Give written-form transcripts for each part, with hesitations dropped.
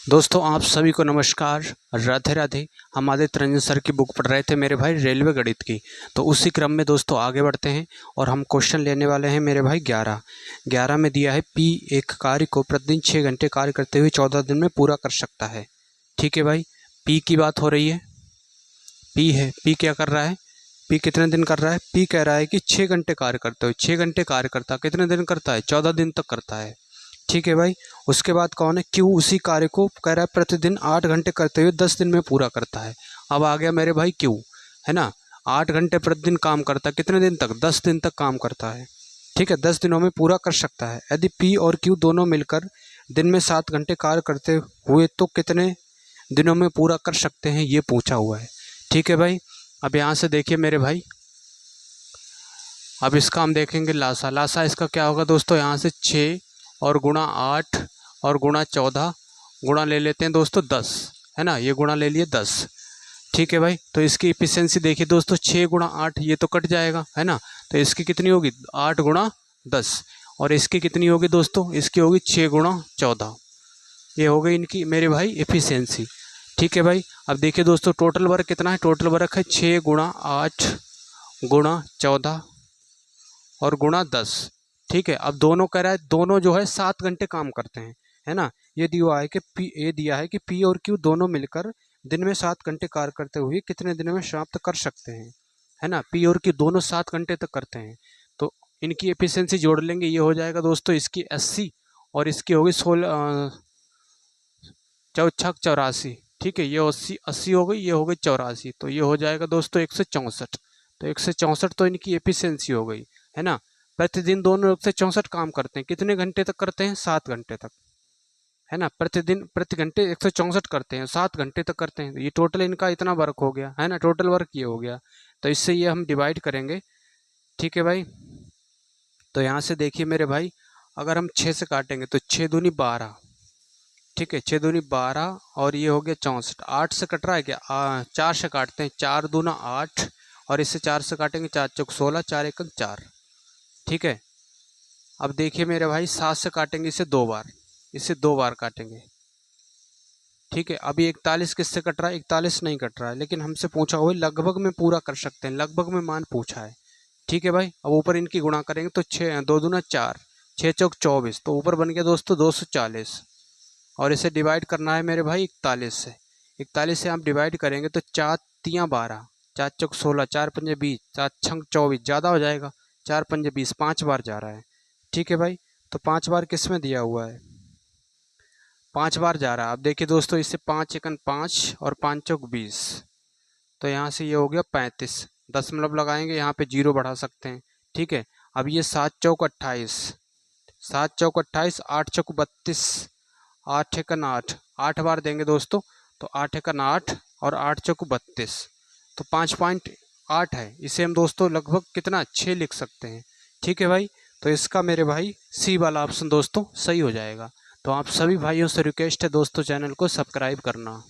दोस्तों आप सभी को नमस्कार, राधे राधे। हम आदित्य रंजन सर की बुक पढ़ रहे थे मेरे भाई रेलवे गणित की। तो उसी क्रम में दोस्तों आगे बढ़ते हैं और हम क्वेश्चन लेने वाले हैं मेरे भाई 11 में दिया है पी एक कार्य को प्रतिदिन 6 घंटे कार्य करते हुए 14 दिन में पूरा कर सकता है। ठीक है भाई, पी की बात हो रही है। पी है, पी क्या कर रहा है, पी कितने दिन कर रहा है, पी कह रहा है कि 6 घंटे कार्य करते हुए, 6 घंटे कार्य करता कितने दिन करता है, 14 दिन तक करता है। ठीक है भाई। उसके बाद कौन है, क्यू उसी कार्य को कह रहा है प्रतिदिन 8 घंटे करते हुए 10 दिन में पूरा करता है। अब आ गया मेरे भाई क्यू, है ना। 8 घंटे प्रतिदिन काम करता है, कितने दिन तक, 10 दिन तक काम करता है। ठीक है, 10 दिनों में पूरा कर सकता है। यदि पी और क्यू दोनों मिलकर दिन में 7 घंटे कार्य करते हुए तो कितने दिनों में पूरा कर सकते हैं, ये पूछा हुआ है। ठीक है भाई। अब यहाँ से देखिए मेरे भाई, अब इसका हम देखेंगे लासा। लासा इसका क्या होगा दोस्तों, यहाँ से 6 और गुणा 8 और गुणा 14 गुणा ले लेते हैं दोस्तों 10, है ना। ये गुणा ले लिए 10। ठीक है भाई। तो इसकी इफिशियंसी देखिए दोस्तों, 6 गुणा 8 ये तो कट जाएगा, है ना। तो इसकी कितनी होगी, 8 गुणा 10। और इसकी कितनी होगी दोस्तों, इसकी होगी 6 गुणा 14। ये हो गई इनकी मेरे भाई एफिशिएंसी। ठीक है भाई। अब देखिए दोस्तों टोटल वर्क कितना है, टोटल वर्क है 6 गुणा 8 गुणा 14 और गुणा 10। ठीक है। अब दोनों कह रहा है, दोनों जो है 7 घंटे काम करते हैं, है ना। ये दिया है कि पी और क्यू दोनों मिलकर दिन में 7 घंटे कार्य करते हुए कितने दिनों में समाप्त कर सकते हैं, है ना। पी और क्यू दोनों 7 घंटे तक करते हैं। तो इनकी एफिशिएंसी जोड़ लेंगे, ये हो जाएगा दोस्तों इसकी 80 और इसकी होगी 16 चौछक 84। ठीक है, ये 80 हो गई, ये हो गई 84, तो ये हो जाएगा दोस्तों 164। तो 164 तो इनकी एफिशिएंसी हो गई, है ना। प्रतिदिन दोनों 164 काम करते हैं, कितने घंटे तक करते हैं, 7 घंटे तक, है ना। प्रतिदिन प्रति घंटे 164 करते हैं, 7 घंटे तक करते हैं। ये टोटल इनका इतना वर्क हो गया, है ना, टोटल वर्क ये हो गया। तो इससे ये हम डिवाइड करेंगे। ठीक है भाई। तो यहाँ से देखिए मेरे भाई, अगर हम 6 से काटेंगे तो 6 दूनी 12। ठीक है, 6 दूनी 12 और ये हो गया 64। 8 से कट रहा है क्या, 4 से काटते हैं, 4 दूना 8 और इससे 4 से काटेंगे, 4 चौक 16, 4 एकम 4। ठीक है। अब देखिए मेरे भाई 7 से काटेंगे इसे 2 बार, इसे 2 बार काटेंगे। ठीक है। अभी 41 किससे कट रहा है, 41 नहीं कट रहा है, लेकिन हमसे पूछा हुआ है लगभग में पूरा कर सकते हैं, लगभग में मान पूछा है। ठीक है भाई। अब ऊपर इनकी गुणा करेंगे तो 6 2 दूना 4, 6 चौक 24, तो ऊपर बन गया दोस्तों 240। और इसे डिवाइड करना है मेरे भाई 41 से। 41 से आप डिवाइड करेंगे तो 4 तियाँ 12, 4 चौक 16, 4 पंजे 20, 4 छंग 24, ज़्यादा हो जाएगा, 4 पंजे 20, 5 बार जा रहा है। ठीक है भाई। तो 5 बार किस में दिया हुआ है, 5 बार जा रहा है। अब देखिए दोस्तों, इससे 5 एकन 5 और 5 चौक 20, तो यहाँ से ये हो गया 35। दशमलव लगाएंगे, यहाँ पे 0 बढ़ा सकते हैं। ठीक है। अब ये 7 चौक 28, 7 चौक 28, 8 चौक 32, 8 एकन 8, 8 बार देंगे दोस्तों, तो 8 एकन 8 और 8 चौक 32, तो 5.8 है। इसे हम दोस्तों लगभग कितना 6 लिख सकते हैं। ठीक है भाई। तो इसका मेरे भाई सी वाला ऑप्शन दोस्तों सही हो जाएगा। तो आप सभी भाइयों से रिक्वेस्ट है दोस्तों, चैनल को सब्सक्राइब करना।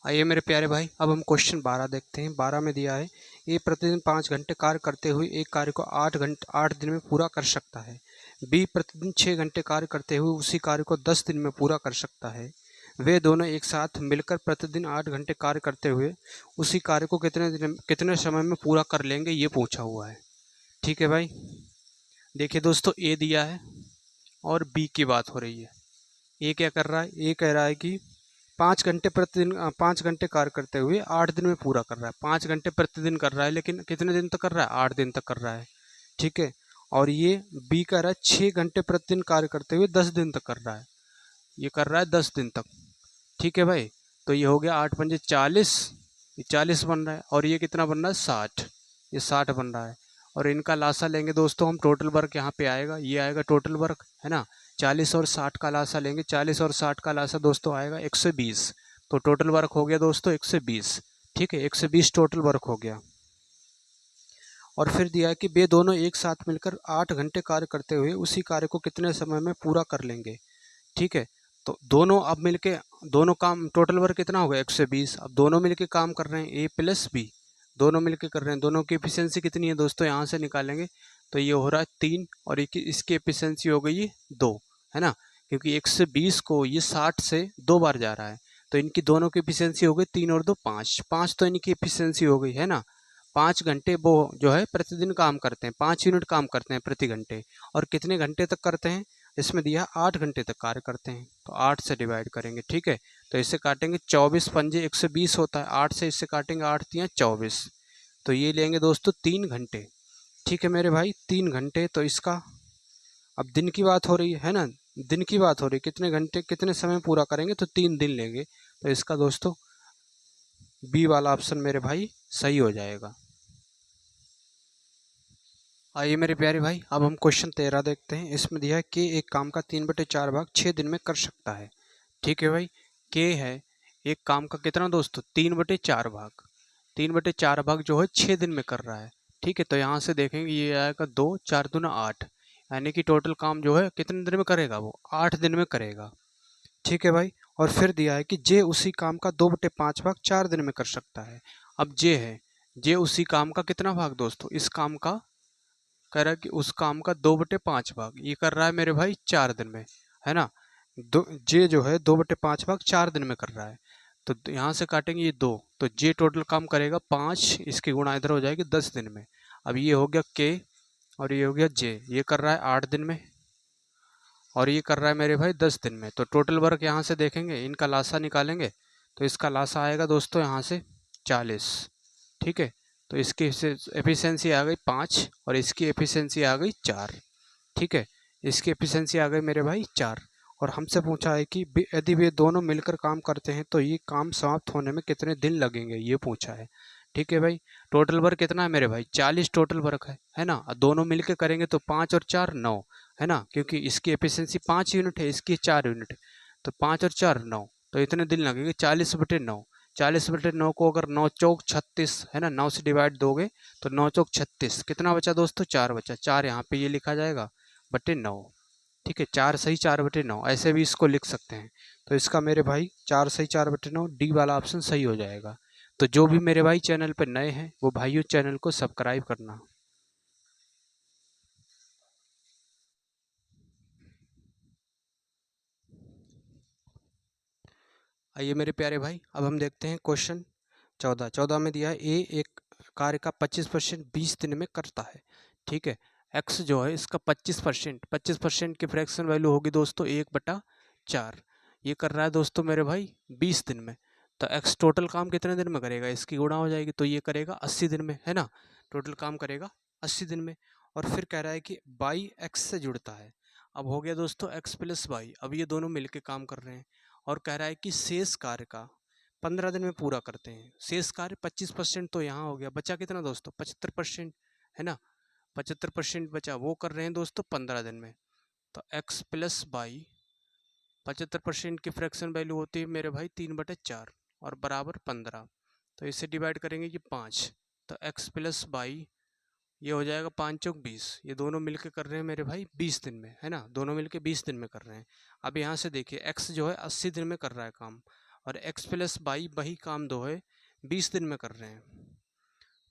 आइए मेरे प्यारे भाई, अब हम क्वेश्चन 12 देखते हैं। 12 में दिया है ए प्रतिदिन 5 घंटे कार्य करते हुए एक कार्य को 8 दिन में पूरा कर सकता है। बी प्रतिदिन 6 घंटे कार्य करते हुए उसी कार्य को 10 दिन में पूरा कर सकता है। वे दोनों एक साथ मिलकर प्रतिदिन 8 घंटे कार्य करते हुए उसी कार्य को कितने समय में पूरा कर लेंगे, ये पूछा हुआ है। ठीक है भाई। देखिए दोस्तों, ए दिया है और बी की बात हो रही है। ए क्या कर रहा है, ए कह रहा है कि 5 घंटे प्रतिदिन 5 घंटे कार्य करते हुए 8 दिन में पूरा कर रहा है। 5 घंटे प्रतिदिन कर रहा है, लेकिन कितने दिन तक कर रहा है, 8 दिन तक कर रहा है। ठीक है। और ये बी कह रहा है 6 घंटे प्रतिदिन कार्य करते हुए 10 दिन तक कर रहा है, ये कर रहा है 10 दिन तक। ठीक है भाई। तो ये हो गया 8 पंजे 40, ये 40 बन रहा है, और ये कितना बन रहा है 60, ये 60 बन रहा है। और इनका लासा लेंगे दोस्तों हम, टोटल वर्क यहाँ पे आएगा, ये आएगा टोटल वर्क, है ना। 40 और 60 का लासा लेंगे, 40 और 60 का लासा दोस्तों आएगा 120, तो टोटल वर्क हो गया दोस्तों 120। ठीक है, 120 टोटल वर्क हो गया। और फिर दिया है कि वे दोनों एक साथ मिलकर 8 घंटे कार्य करते हुए उसी कार्य को कितने समय में पूरा कर लेंगे। ठीक है। तो दोनों अब मिलके, दोनों काम टोटल वर्क कितना होगा 120। अब दोनों मिलके काम कर रहे हैं, ए प्लस बी, दोनों मिलके कर रहे हैं, दोनों की एफिशिएंसी कितनी है दोस्तों, यहाँ से निकालेंगे तो ये हो रहा है 3 और इसकी एफिशिएंसी हो गई 2, है ना, क्योंकि 120 को ये 60 से 2 बार जा रहा है, तो इनकी दोनों की एफिशिएंसी हो गई 3 और 2 5, 5 तो इनकी एफिशिएंसी हो गई, है ना। 5 घंटे वो जो है प्रतिदिन काम करते हैं, 5 यूनिट काम करते हैं प्रति घंटे, और कितने घंटे तक करते हैं, इसमें दिया 8 घंटे तक कार्य करते हैं, तो 8 से डिवाइड करेंगे, ठीक है। तो इससे काटेंगे 24 पंजे 120 होता है, 8 से इससे काटेंगे 8 तियां 24, तो ये लेंगे दोस्तों 3 घंटे, ठीक है मेरे भाई 3 घंटे। तो इसका अब दिन की बात हो रही है ना, दिन की बात हो रही है, कितने घंटे कितने समय पूरा करेंगे, तो 3 दिन लेंगे, तो इसका दोस्तों बी वाला ऑप्शन मेरे भाई सही हो जाएगा। आइए मेरे प्यारे भाई, अब हम क्वेश्चन 13 देखते हैं। इसमें दिया है कि एक काम का 3/4 भाग 6 दिन में कर सकता है, ठीक है भाई। के है एक काम का कितना दोस्तों, 3/4 भाग, 3/4 भाग जो है 6 दिन में कर रहा है, ठीक है। तो यहाँ से देखेंगे ये आएगा 2 4 दूना 8, यानी कि टोटल काम जो है कितने दिन में करेगा, वो 8 दिन में करेगा, ठीक है भाई। और फिर दिया है कि जे उसी काम का 2/5 भाग 4 दिन में कर सकता है। अब जे है, जे उसी काम का कितना भाग दोस्तों, इस काम का कह रहा है कि उस काम का 2/5 भाग ये कर रहा है मेरे भाई 4 दिन में, है ना। दो जे जो है 2/5 भाग 4 दिन में कर रहा है, तो यहाँ से काटेंगे ये 2, तो जे टोटल काम करेगा 5, इसकी गुणा इधर हो जाएगी 10 दिन में। अब ये हो गया के और ये हो गया जे, ये कर रहा है 8 दिन में और ये कर रहा है मेरे भाई 10 दिन में। तो टोटल वर्क यहाँ से देखेंगे, इनका लासा निकालेंगे, तो इसका लासा आएगा दोस्तों यहाँ से 40, ठीक है। तो इसकी एफिशिएंसी आ गई 5 और इसकी एफिशिएंसी आ गई 4, ठीक है। इसकी एफिशिएंसी आ गई मेरे भाई 4, और हमसे पूछा है कि यदि वे दोनों मिलकर काम करते हैं तो ये काम समाप्त होने में कितने दिन लगेंगे, ये पूछा है, ठीक है भाई। टोटल वर्क कितना है मेरे भाई, 40 टोटल वर्क है ना। दोनों मिलकर करेंगे तो 5 और 4 9, है ना, क्योंकि इसकी एफिशिएंसी 5 यूनिट है, इसकी 4 यूनिट है, तो 5 और 4 9, तो इतने दिन लगेंगे 40/9। 40/9 को अगर 9 चौक 36, है ना, 9 से डिवाइड दोगे तो 9 चौक 36, कितना बचा दोस्तों, 4 बचा, 4 यहाँ पे ये लिखा जाएगा बटे 9, ठीक है। 4 सही 4/9 ऐसे भी इसको लिख सकते हैं। तो इसका मेरे भाई 4 सही 4/9 डी वाला ऑप्शन सही हो जाएगा। तो जो भी मेरे भाई चैनल पर नए हैं वो भाइयों चैनल को सब्सक्राइब करना। आइए मेरे प्यारे भाई, अब हम देखते हैं क्वेश्चन 14 में दिया है ए एक कार्य का 25% 20 दिन में करता है, ठीक है। एक्स जो है इसका 25% की फ्रैक्शन वैल्यू होगी दोस्तों 1/4, ये कर रहा है दोस्तों मेरे भाई 20 दिन में। तो एक्स टोटल काम कितने दिन में करेगा, इसकी गुणा हो जाएगी, तो ये करेगा 80 दिन में, है ना, टोटल काम करेगा 80 दिन में। और फिर कह रहा है कि बाई एक्स से जुड़ता है। अब हो गया दोस्तों एक्स प्लस वाई, अब ये दोनों मिलके काम कर रहे हैं, और कह रहा है कि शेष कार्य का 15 दिन में पूरा करते हैं। शेष कार्य 25% तो यहाँ हो गया, बचा कितना दोस्तों 75%, है ना, 75% बचा, वो कर रहे हैं दोस्तों 15 दिन में। तो x प्लस बाई 75% की फ्रैक्शन वैल्यू होती है मेरे भाई 3/4 और बराबर 15, तो इससे डिवाइड करेंगे कि 5, तो x प्लस बाई ये हो जाएगा 5 चौक 20, ये दोनों मिलके कर रहे हैं मेरे भाई 20 दिन में, है ना, दोनों मिलके 20 दिन में कर रहे हैं। अब यहाँ से देखिए x जो है 80 दिन में कर रहा है काम, और x प्लस बाई वही काम दो है 20 दिन में कर रहे हैं।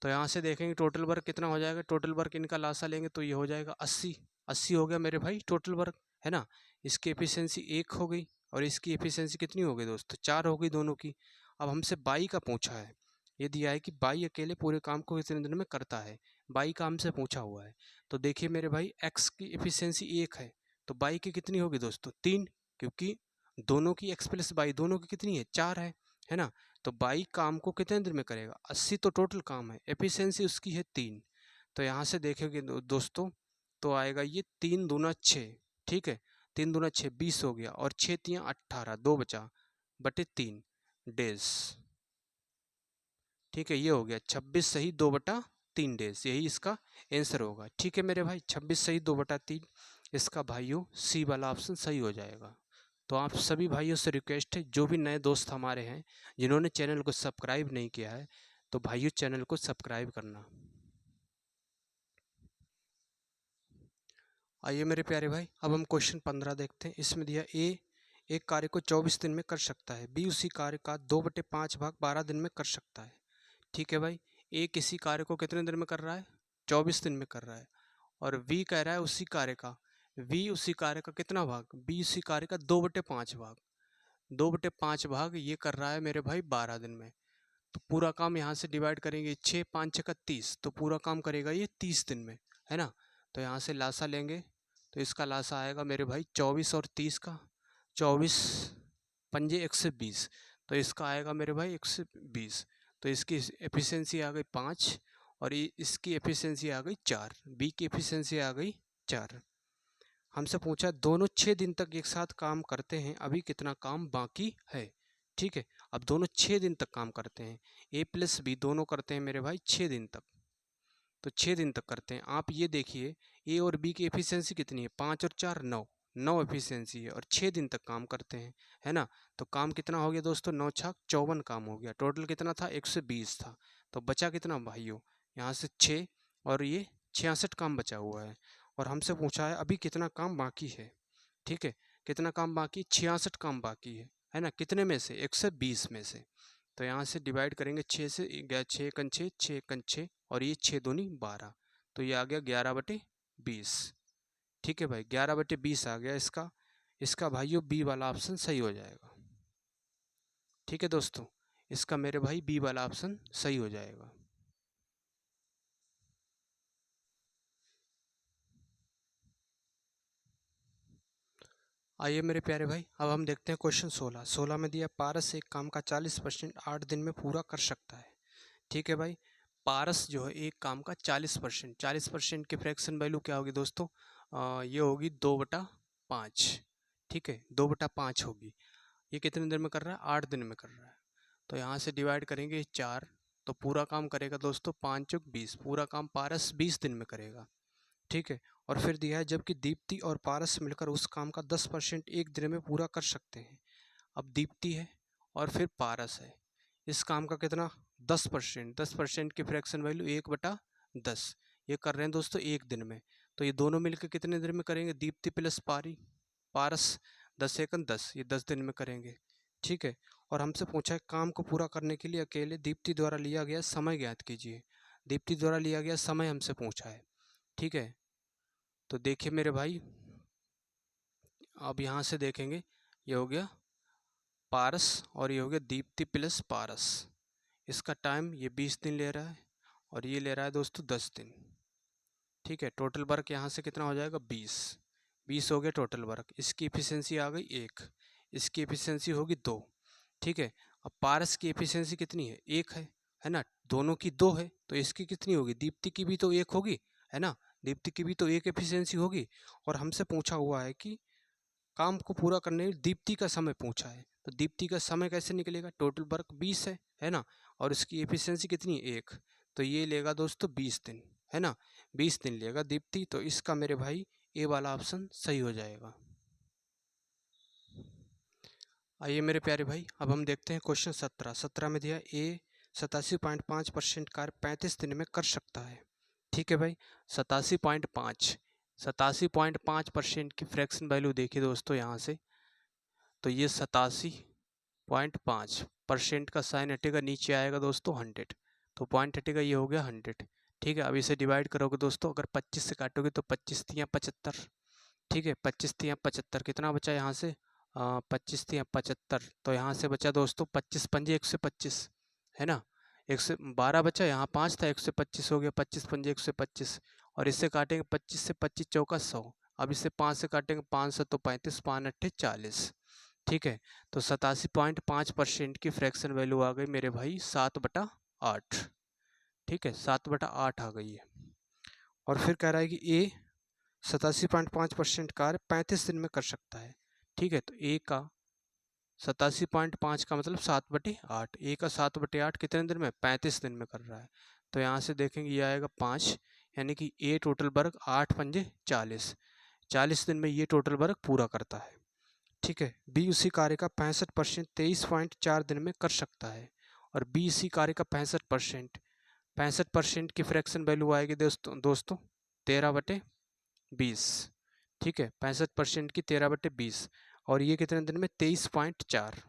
तो यहाँ से देखेंगे टोटल वर्क कितना हो जाएगा, टोटल वर्क इनका लासा लेंगे तो ये हो जाएगा 80, 80 हो गया मेरे भाई टोटल वर्क, है ना। इसकी एफिशिएंसी 1 हो गई और इसकी एफिशिएंसी कितनी हो गई दोस्तों, 4 हो गई दोनों की। अब हमसे बाई का पूछा है, ये दिया है कि बाई अकेले पूरे काम को कितने दिन में करता है, बाई का हमसे पूछा हुआ है। तो देखिए मेरे भाई एक्स की एफिशिएंसी 1 है, तो बाई की कितनी होगी दोस्तों 3, क्योंकि दोनों की एक्स प्लस बाई दोनों की कितनी है 4 है ना। तो बाई काम को कितने दिन में करेगा, 80 तो टोटल काम है, एफिशिएंसी उसकी है 3। तो यहाँ से देखेंगे दोस्तों तो आएगा ये 3 दूना 6, ठीक है, 3 दूना 6 20 हो गया, और 6 तियाँ 18, 2 बचा बटे 3 डेज, ठीक है। ये हो गया 26 सही 2/3 डेज, यही इसका आंसर होगा, ठीक है मेरे भाई। 26 सही 2/3 इसका भाइयों सी वाला ऑप्शन सही हो जाएगा। तो आप सभी भाइयों से रिक्वेस्ट है, जो भी नए दोस्त हमारे हैं जिन्होंने चैनल को सब्सक्राइब नहीं किया है, तो भाइयों चैनल को सब्सक्राइब करना। आइए मेरे प्यारे भाई, अब हम क्वेश्चन 15 देखते हैं। इसमें दिया ए एक कार्य को 24 दिन में कर सकता है, बी उसी कार्य का 2/5 भाग 12 दिन में कर सकता है, ठीक है भाई। ए किसी कार्य को कितने दिन में कर रहा है, 24 दिन में कर रहा है, और v कह रहा है उसी कार्य का, v उसी कार्य का कितना भाग, b उसी कार्य का 2/5 भाग, 2/5 भाग ये कर रहा है मेरे भाई 12 दिन में। तो पूरा काम यहाँ से डिवाइड करेंगे, 6 5 6 30, तो पूरा काम करेगा ये 30 दिन में, है ना। तो यहाँ से लासा लेंगे, तो इसका लासा आएगा मेरे भाई 24 और 30 का, 24 पंजे 120, तो इसका आएगा मेरे भाई 120। तो इसकी एफिशिएंसी आ गई 5 और इसकी एफिशिएंसी आ गई 4, बी की एफिशिएंसी आ गई 4। हमसे पूछा दोनों 6 दिन तक एक साथ काम करते हैं, अभी कितना काम बाकी है। ठीक है, अब दोनों 6 दिन तक काम करते हैं, ए प्लस बी दोनों करते हैं मेरे भाई 6 दिन तक, तो 6 दिन तक करते हैं। आप ये देखिए ए और बी की एफिशिएंसी कितनी है, 5 और 4 9, 9 एफिशिएंसी है और 6 दिन तक काम करते हैं, है ना। तो काम कितना हो गया दोस्तों, 9 छाक 54 काम हो गया। टोटल कितना था, 120 था, तो बचा कितना भाइयों, यहाँ से 6 और ये 66 काम बचा हुआ है। और हमसे पूछा है अभी कितना काम बाकी है। ठीक है, कितना काम बाकी, 66 काम बाकी है ना। कितने में से, 120 में से। तो यहाँ से डिवाइड करेंगे 6 से, 6 कन 6, 6 कन 6 और ये 6 दूनी 12, तो ये आ गया 11/20। ठीक है भाई, 11/20 आ गया इसका। इसका भाइयों बी वाला ऑप्शन सही हो जाएगा। ठीक है दोस्तों, इसका मेरे भाई बी वाला ऑप्शन सही हो जाएगा। आइए मेरे प्यारे भाई, अब हम देखते हैं क्वेश्चन 16। 16 में दिया पारस एक काम का 40% 8 दिन में पूरा कर सकता है। ठीक है भाई, पारस जो है एक काम का 40%, 40% की फ्रैक्शन वैल्यू क्या होगी दोस्तों, ये होगी 2/5। ठीक है, 2/5 होगी। ये कितने दिन में कर रहा है, 8 दिन में कर रहा है। तो यहाँ से डिवाइड करेंगे 4, तो पूरा काम करेगा दोस्तों 5 चौक 20, पूरा काम पारस 20 दिन में करेगा। ठीक है, और फिर दिया है जबकि दीप्ति और पारस मिलकर उस काम का 10% एक दिन में पूरा कर सकते हैं। अब दीप्ति है और फिर पारस है, इस काम का कितना 10%, 10% की फ्रैक्शन वैल्यू 1/10, ये कर रहे हैं दोस्तों एक दिन में। तो ये दोनों मिलकर कितने दिन में करेंगे, दीप्ति प्लस पारस 10 एकन 10, ये 10 दिन में करेंगे। ठीक है, और हमसे पूछा है काम को पूरा करने के लिए अकेले दीप्ति द्वारा लिया गया समय ज्ञात कीजिए। दीप्ति द्वारा लिया गया समय हमसे पूछा है। ठीक है, तो देखिए मेरे भाई, अब यहाँ से देखेंगे, ये हो गया पारस और ये हो गया दीप्ति प्लस पारस। इसका टाइम ये 20 दिन ले रहा है और ये ले रहा है दोस्तों 10 दिन। ठीक है, टोटल वर्क यहाँ से कितना हो जाएगा, 20 हो गया टोटल वर्क। इसकी एफिशिएंसी आ गई 1, इसकी एफिशिएंसी होगी 2। ठीक है, अब पारस की एफिशिएंसी कितनी है, 1 है ना, दोनों की 2 है, तो इसकी कितनी होगी, दीप्ति की भी तो 1 होगी, है ना, दीप्ति की भी तो 1 एफिशिएंसी होगी। और हमसे पूछा हुआ है कि काम को पूरा करने में दीप्ति का समय पूछा है, तो दीप्ति का समय कैसे निकलेगा, टोटल वर्क 20 है ना, और इसकी एफिशिएंसी कितनी है 1, तो ये लेगा दोस्तों 20 दिन, है ना, 20 दिन लेगा दीप्ति। तो इसका मेरे भाई ए वाला ऑप्शन सही हो जाएगा। आइए मेरे प्यारे भाई, अब हम देखते हैं क्वेश्चन 17। 17 में दिया ए 87.5% कार्य 35 दिन में कर सकता है। ठीक है भाई, 87.5 की फ्रैक्शन वैल्यू देखिए दोस्तों यहाँ से, तो ये 87.5% का साइन हटेगा, नीचे आएगा दोस्तों 100, तो पॉइंट हटेगा, ये हो गया 100। ठीक है, अब इसे डिवाइड करोगे दोस्तों, अगर 25 से काटोगे तो 25 तियाँ 75। ठीक है, 25 तियाँ 75, कितना बचा यहाँ से, 25 तियाँ 75, तो यहाँ से बचा दोस्तों 25 पंजे 125, है ना, 112 बचा, यहाँ 5 था, 125 हो गया, 25 पंजे 125, और इससे काटेंगे 25 से 25 चौका 100, अब इससे 5 से काटेंगे 500 तो 35, 5 अट्ठे 40। ठीक है, तो 87.5% की फ्रैक्शन वैल्यू आ गई मेरे भाई 7/8। ठीक है, 7/8 आ गई है। और फिर कह रहा है कि ए 87.5% कार्य 35 दिन में कर सकता है। ठीक है, तो ए का 87.5 का मतलब 7/8, ए का 7/8 कितने दिन में, 35 दिन में कर रहा है। तो यहाँ से देखेंगे ये आएगा 5, यानी कि ए टोटल वर्क 8 पंजे 40, 40 दिन में ये टोटल वर्क पूरा करता है। ठीक है, बी उसी कार्य का 65% 23.4 दिन में कर सकता है, और बी इसी कार्य का 65% की फ्रैक्शन वैल्यू आएगी दोस्तों 13/20। ठीक है, 65% की 13/20, और ये कितने दिन में 23.4,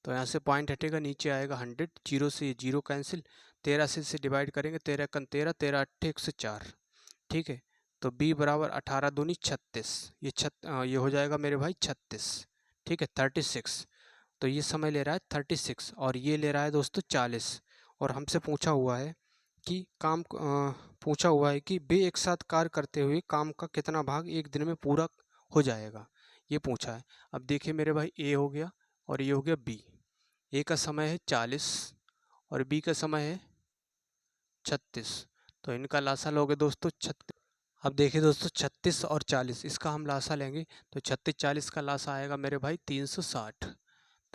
तो यहाँ से पॉइंट हटेगा, नीचे आएगा 100, जीरो से जीरो कैंसिल, 13 से डिवाइड करेंगे, 13 कन 13, 13 अट्ठे 104, ठीक है। तो b बराबर 18 दूनी 36, ये हो जाएगा मेरे भाई 36, ठीक है 36। तो ये समय ले रहा है 36 और ये ले रहा है दोस्तों 40। और हमसे पूछा हुआ है कि पूछा हुआ है कि वे एक साथ कार्य करते हुए काम का कितना भाग एक दिन में पूरा हो जाएगा, ये पूछा है। अब देखिए मेरे भाई, ए हो गया और ये हो गया बी। ए का समय है 40 और बी का समय है 36। तो इनका लासा लोगे दोस्तों 36। अब देखिए दोस्तों 36 और 40 इसका हम लासा लेंगे तो 36 40 का लासा आएगा मेरे भाई 360।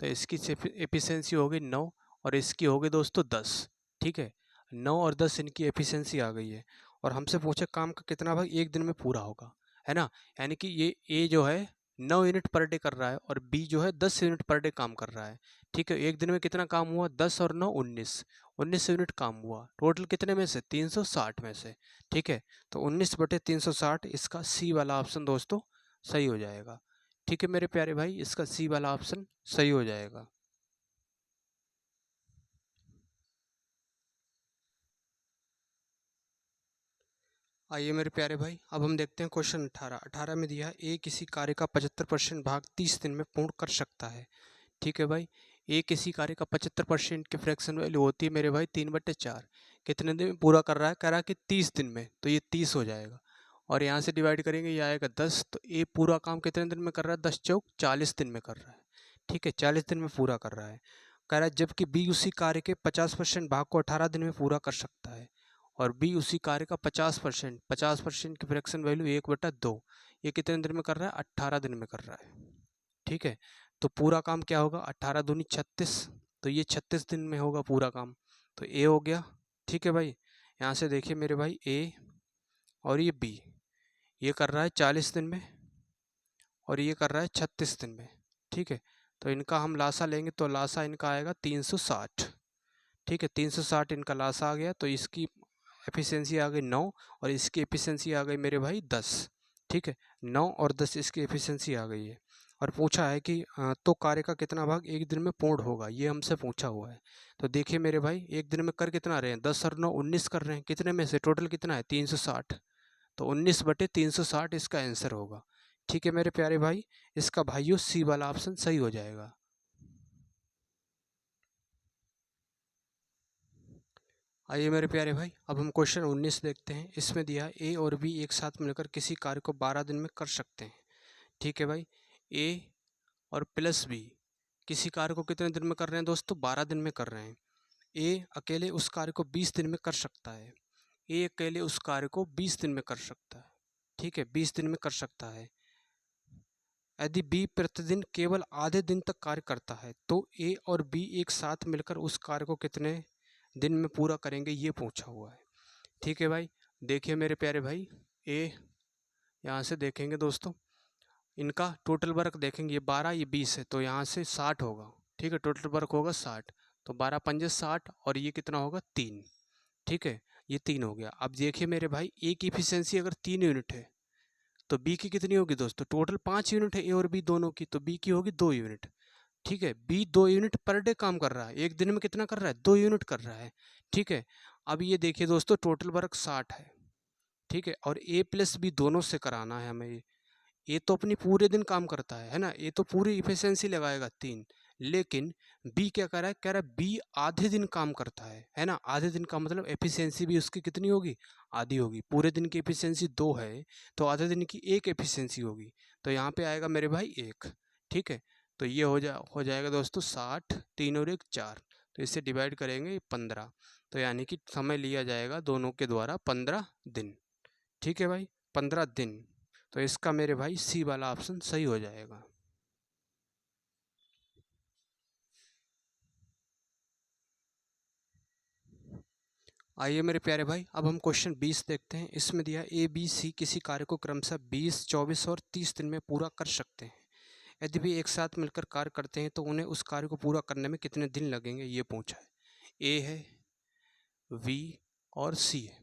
तो इसकी एफिशिएंसी होगी 9 और इसकी होगी दोस्तों 10। ठीक है, 9 और 10 इनकी एफिशिएंसी आ गई है। और हमसे पूछे काम का कितना भाग एक दिन में पूरा होगा, है ना। यानी कि ये ए जो है 9 यूनिट पर डे कर रहा है और बी जो है 10 यूनिट पर डे काम कर रहा है। ठीक है, एक दिन में कितना काम हुआ, 10 और 9 19, 19 यूनिट काम हुआ टोटल कितने में से, 360 में से। ठीक है, तो 19/360 इसका सी वाला ऑप्शन दोस्तों सही हो जाएगा। ठीक है मेरे प्यारे भाई, इसका सी वाला ऑप्शन सही हो जाएगा। आइए मेरे प्यारे भाई, अब हम देखते हैं क्वेश्चन 18 में दिया है ए किसी कार्य का 75% भाग 30 दिन में पूर्ण कर सकता है। ठीक है भाई, ए किसी कार्य का 75% की फ्रैक्शन वैल्यू होती है मेरे भाई 3/4। कितने दिन में पूरा कर रहा है, कह रहा है कि 30 दिन में, तो ये 30 हो जाएगा। और यहाँ से डिवाइड करेंगे, ये आएगा 10। तो ए पूरा काम कितने दिन में कर रहा है, 10 चौक 40 दिन में कर रहा है। ठीक है, 40 दिन में पूरा कर रहा है, कह रहा है जबकि बी उसी कार्य के 50% भाग को 18 दिन में पूरा कर सकता है। और बी उसी कार्य का 50% की फ्रैक्शन वैल्यू 1/2, ये कितने दिन में कर रहा है, 18 दिन में कर रहा है। ठीक है, तो पूरा काम क्या होगा, 18 दूनी 36, तो ये 36 दिन में होगा पूरा काम। तो ए हो गया। ठीक है भाई, यहाँ से देखिए मेरे भाई, ए और ये बी, ये कर रहा है 40 दिन में और ये कर रहा है 36 दिन में। ठीक है, तो इनका हम लासा लेंगे तो लासा इनका आएगा 360। ठीक है, 360 इनका लासा आ गया, तो इसकी एफिशिएंसी आ गई 9 और इसकी एफिशिएंसी आ गई मेरे भाई 10। ठीक है, 9 और 10 इसकी एफिशिएंसी आ गई है। और पूछा है कि तो कार्य का कितना भाग एक दिन में पूर्ण होगा, ये हमसे पूछा हुआ है। तो देखिए मेरे भाई, एक दिन में कर कितना रहे हैं, 10 और 9 19 कर रहे हैं, कितने में से टोटल कितना है 360। तो 19/360 इसका आंसर होगा। ठीक है मेरे प्यारे भाई, इसका भाइयों सी वाला ऑप्शन सही हो जाएगा। आइए मेरे प्यारे भाई, अब हम क्वेश्चन 19 देखते हैं। इसमें दिया ए और बी एक साथ मिलकर किसी कार्य को 12 दिन में कर सकते हैं। ठीक है भाई, ए और प्लस बी किसी कार्य को कितने दिन में कर रहे हैं दोस्तों, 12 दिन में कर रहे हैं। ए अकेले उस कार्य को 20 दिन में कर सकता है। ए अकेले उस कार्य को 20 दिन में कर सकता है। ठीक है, 20 दिन में कर सकता है। यदि बी प्रतिदिन केवल आधे दिन तक कार्य करता है तो ए और बी एक साथ मिलकर उस कार्य को कितने दिन में पूरा करेंगे, ये पूछा हुआ है। ठीक है भाई, देखिए मेरे प्यारे भाई, ए यहाँ से देखेंगे दोस्तों, इनका टोटल वर्क देखेंगे, ये 12 ये 20 है, तो यहाँ से 60 होगा। ठीक है, टोटल वर्क होगा 60, तो 12 पंजे 60 और ये कितना होगा 3। ठीक है, ये 3 हो गया। अब देखिए मेरे भाई, ए की इफिशियंसी अगर 3 यूनिट है तो बी की कितनी होगी दोस्तों, टोटल 5 यूनिट है ए और बी दोनों की, तो बी की होगी 2 यूनिट। ठीक है, बी 2 यूनिट पर डे काम कर रहा है, एक दिन में कितना कर रहा है, 2 यूनिट कर रहा है। ठीक है, अब ये देखिए दोस्तों, टोटल वर्क 60 है। ठीक है, और ए प्लस बी दोनों से कराना है हमें। ए तो अपनी पूरे दिन काम करता है ना, ए तो पूरी इफिशियंसी लगाएगा 3। लेकिन बी क्या कर रहा है, कह रहा है बी आधे दिन काम करता है ना। आधे दिन का मतलब एफिशिएंसी भी उसकी कितनी होगी, आधी होगी। पूरे दिन की एफिशिएंसी 2 है तो आधे दिन की 1 एफिशिएंसी होगी, तो यहाँ पे आएगा मेरे भाई 1। ठीक है, तो ये हो जाएगा दोस्तों 60, 3 और 1 4, तो इससे डिवाइड करेंगे 15, तो यानी कि समय लिया जाएगा दोनों के द्वारा 15 दिन। ठीक है भाई, 15 दिन। तो इसका मेरे भाई सी वाला ऑप्शन सही हो जाएगा। आइए मेरे प्यारे भाई, अब हम क्वेश्चन 20 देखते हैं। इसमें दिया ए बी सी किसी कार्य को क्रमशः 20, 24 और 30 दिन में पूरा कर सकते हैं। यदि भी एक साथ मिलकर कार्य करते हैं तो उन्हें उस कार्य को पूरा करने में कितने दिन लगेंगे, ये पूछा है। ए है, वी और सी है।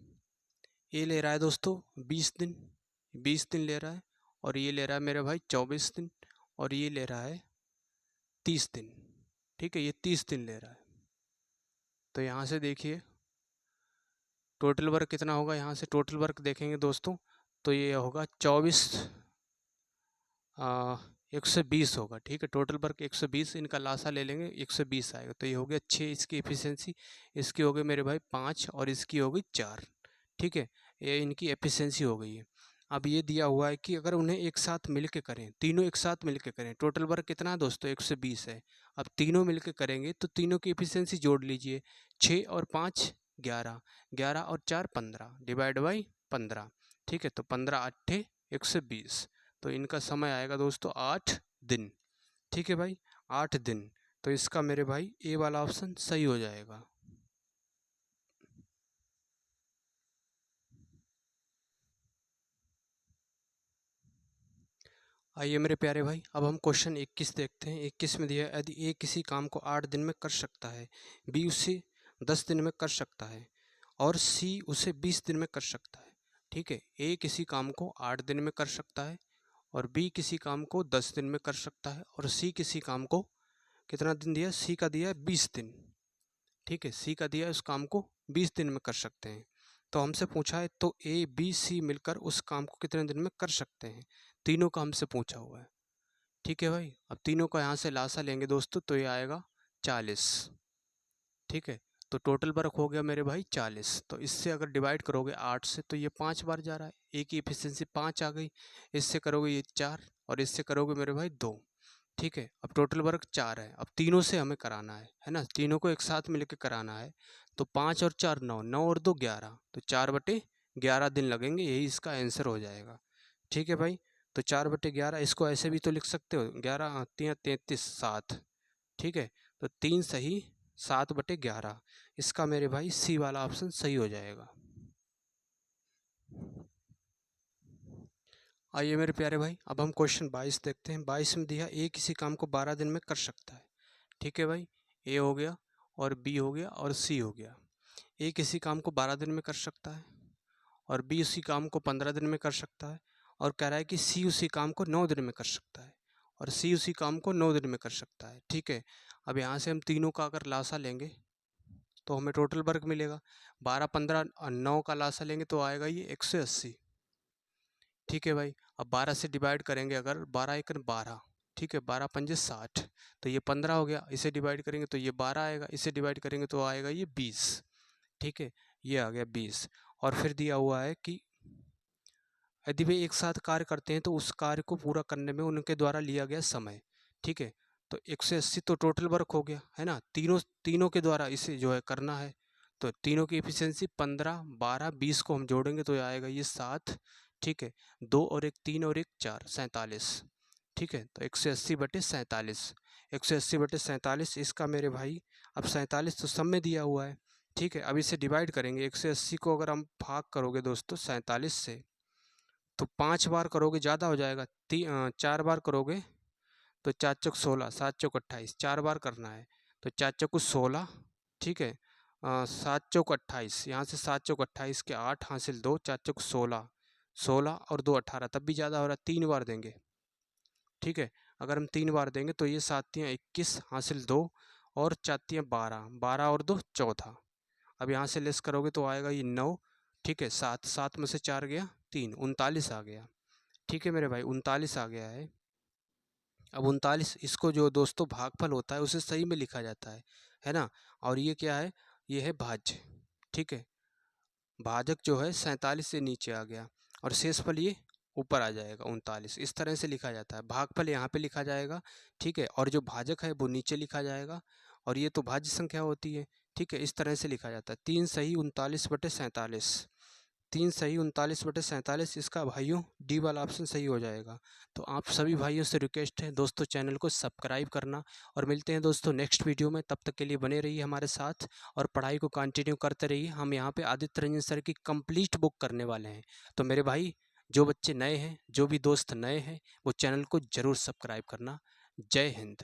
ए ले रहा है दोस्तों 20 दिन, 20 दिन ले रहा है, और ये ले रहा है मेरे भाई 24 दिन, और ये ले रहा है 30 दिन। ठीक है, ये 30 दिन ले रहा है। तो यहाँ से देखिए, टोटल वर्क कितना होगा, यहाँ से टोटल वर्क देखेंगे दोस्तों तो ये होगा 24 120 होगा। ठीक है, टोटल वर्क 120, इनका लासा ले लेंगे 120 आएगा। तो ये हो गया 6 इसकी एफिशिएंसी, इसकी हो गई मेरे भाई 5 और इसकी हो गई 4। ठीक है, ये इनकी एफिशिएंसी हो गई है। अब ये दिया हुआ है कि अगर उन्हें एक साथ मिल के करें, तीनों एक साथ मिल के करें, टोटल वर्क कितना है दोस्तों 120 है। अब तीनों मिल के करेंगे तो तीनों की एफिशिएंसी जोड़ लीजिए, 6 और 5 11, 11 और 4 15 डिवाइड बाई 15। ठीक है, तो 15 8 120, तो इनका समय आएगा दोस्तों 8 दिन। ठीक है भाई, 8 दिन। तो इसका मेरे भाई ए वाला ऑप्शन सही हो जाएगा। आइए मेरे प्यारे भाई, अब हम क्वेश्चन 21 देखते हैं। 21 में दिया है, यदि ए किसी काम को 8 दिन में कर सकता है, बी उसे 10 दिन में कर सकता है और सी उसे 20 दिन में कर सकता है। ठीक है, ए किसी काम को 8 दिन में कर सकता है और बी किसी काम को 10 दिन में कर सकता है और सी किसी काम को कितना दिन दिया, सी का दिया है 20 दिन। ठीक है, सी का दिया है उस काम को 20 दिन में कर सकते हैं। तो हमसे पूछा है तो ए बी सी मिलकर उस काम को कितने दिन में कर सकते हैं, तीनों का हमसे पूछा हुआ है। ठीक है भाई, अब तीनों का यहाँ से लासा लेंगे दोस्तों तो ये आएगा 40। ठीक है, तो टोटल वर्क हो गया मेरे भाई 40। तो इससे अगर डिवाइड करोगे 8 से तो ये 5 बार जा रहा है, ए की एफिशिएंसी 5 आ गई। इससे करोगे ये 4 और इससे करोगे मेरे भाई 2। ठीक है, अब टोटल वर्क 4 है, अब तीनों से हमें कराना है ना, तीनों को एक साथ मिलकर कराना है। तो 5 और 4 9, 9 और 2 11, तो 4/11 दिन लगेंगे, यही इसका आंसर हो जाएगा। ठीक है भाई, तो 4/11 इसको ऐसे भी तो लिख सकते हो, 11 3 33 7। ठीक है, तो 3 सही 7/11, इसका मेरे भाई सी वाला ऑप्शन सही हो जाएगा। आइए मेरे प्यारे भाई, अब हम क्वेश्चन 22 देखते हैं। 22 में दिया ए किसी काम को 12 दिन में कर सकता है। ठीक है भाई, ए हो गया और बी हो गया और सी हो गया। ए किसी काम को 12 दिन में कर सकता है और बी उसी काम को 15 दिन में कर सकता है और कह रहा है कि सी उसी काम को 9 दिन में कर सकता है और सी उसी काम को 9 दिन में कर सकता है। ठीक है, अब यहाँ से हम तीनों का अगर लासा लेंगे तो हमें टोटल वर्क मिलेगा। 12 15 और 9 का लासा लेंगे तो आएगा ये 180। ठीक है भाई, अब 12 से डिवाइड करेंगे अगर, 12 एकन 12। ठीक है, 12 पंजे 60, तो ये 15 हो गया। इसे डिवाइड करेंगे तो ये 12 आएगा, इसे डिवाइड करेंगे तो आएगा ये 20। ठीक है, ये आ गया 20। और फिर दिया हुआ है कि यदि वे एक साथ कार्य करते हैं तो उस कार्य को पूरा करने में उनके द्वारा लिया गया समय। ठीक है, तो 180 तो टोटल वर्क हो गया है ना, तीनों तीनों के द्वारा इसे जो है करना है। तो तीनों की एफिशिएंसी 15 12 20 को हम जोड़ेंगे तो आएगा ये 7। ठीक है, 2 और 1 3 और 1 4 47। ठीक है, तो 180/47, 180/47 इसका मेरे भाई, अब 47 तो सब में दिया हुआ है। ठीक है, अब इसे डिवाइड करेंगे, 180 को अगर हम भाग करोगे दोस्तों 47 से तो 5 बार करोगे ज़्यादा हो जाएगा, 4 बार करोगे तो 4 चौक 16, 7 चौक 28, 4 बार करना है तो 4 चौक 16। ठीक है, 7 चौक 28, यहाँ से 7 चौक 28 के 8 हासिल 2, 4 चौक 16, 16 और 2 18, तब भी ज़्यादा हो रहा है, 3 बार देंगे। ठीक है, अगर हम 3 बार देंगे तो ये 7 21 हासिल 2 और 4 12, 12 और 2 14। अब यहाँ से लेस करोगे तो आएगा ये 9। ठीक है, 7 7 में से 4 गया 3, 39 आ गया। ठीक है मेरे भाई, 39 आ गया है। अब 39 इसको जो दोस्तों भागफल होता है उसे सही में लिखा जाता है ना। और ये क्या है, ये है भाज्य। ठीक है, भाजक जो है 47 से नीचे आ गया और शेषफल ये ऊपर आ जाएगा 39। इस तरह से लिखा जाता है, भागफल यहाँ पे लिखा जाएगा। ठीक है, और जो भाजक है वो नीचे लिखा जाएगा और ये तो भाज्य संख्या होती है। ठीक है, इस तरह से लिखा जाता है, 3 सही 39/47, 3 सही 39/47, इसका भाइयों डी वाला ऑप्शन सही हो जाएगा। तो आप सभी भाइयों से रिक्वेस्ट है दोस्तों, चैनल को सब्सक्राइब करना और मिलते हैं दोस्तों नेक्स्ट वीडियो में। तब तक के लिए बने रहिए हमारे साथ और पढ़ाई को कंटिन्यू करते रहिए। हम यहाँ पे आदित्य रंजन सर की कंप्लीट बुक करने वाले हैं। तो मेरे भाई, जो बच्चे नए हैं, जो भी दोस्त नए हैं, वो चैनल को ज़रूर सब्सक्राइब करना। जय हिंद।